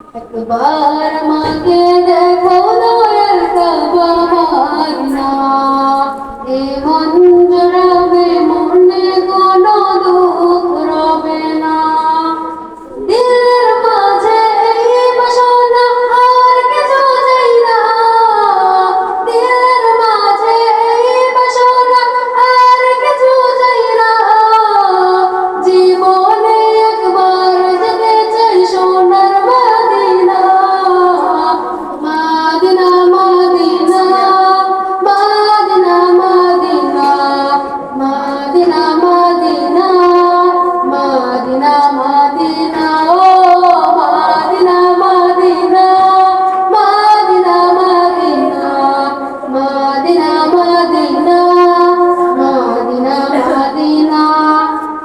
একবার আমাকে দেখো দয়াল কাবা না এ মন জড়াবে মনে কোনো দুঃখ রবে না দিলের মাঝে এই বাসনা আর কিছু চাই না দিলের মাঝে এই বাসনা আর কিছু চাই না জীবনে একবার যেতে চাই সোনার Medina Medina Medina Medina Medina Medina Medina Medina Medina ও Medina Medina Medina Medina Medina Medina Medina Medina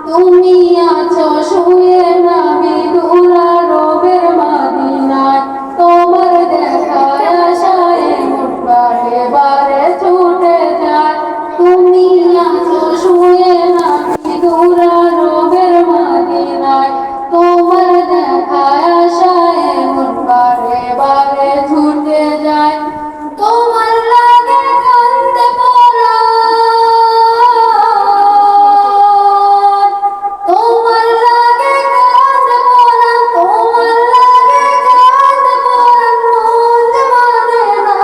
তুমি আছো শুয়ে নবী দুরারবের মদিনায় তোমার দেখার আশায় মন বারে বারে ছুটে যায় তুমি আছো শুয়ে নবী দুরারবের মদিনায় তোমার দেখার আশায় মন বারে বারে ছুটে যায় তোমার লাগে কান্দে পরাণ তোমার লাগে কান্দে পরাণ তোমার লাগে কান্দে পরাণ মন যে মানে না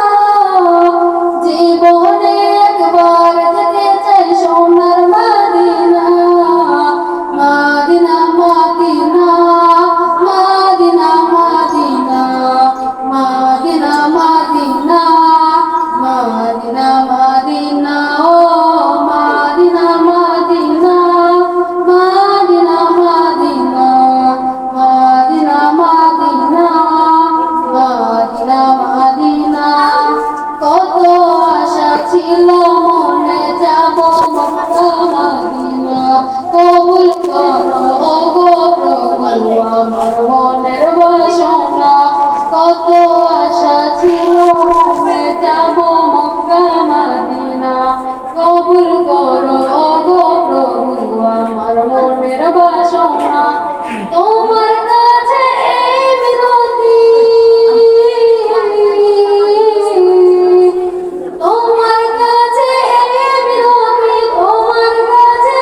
জীবনে একবার যেতে চাই সোনার Medina Medina Medina Medina Medina Medina Medina Medina Medina ও Medina Medina Medina Medina Medina Medina Medina Medina কত আশা ছিল মনে যাব মক্কা মদিনা কবুল করো ওগো প্রভু আমার মনের বাসনা কত আশা ছিল মনে যাব মক্কা মদিনা কবুল করো ওগো প্রভু আমার মনের বাসনা তোমার কাছে এই মিনতি তোমার কাছে এই মিনতি তোমার কাছে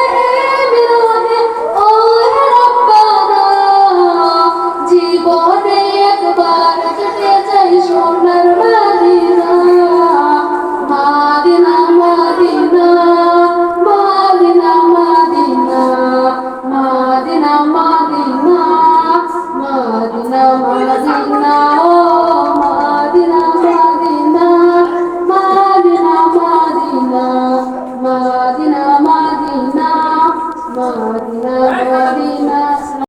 এই মিনতি ও হে রব্বানা জীবনে একবার যেতে চাই সোনার Medina Medina Medina Medina Medina Medina Medina Medina Medina ও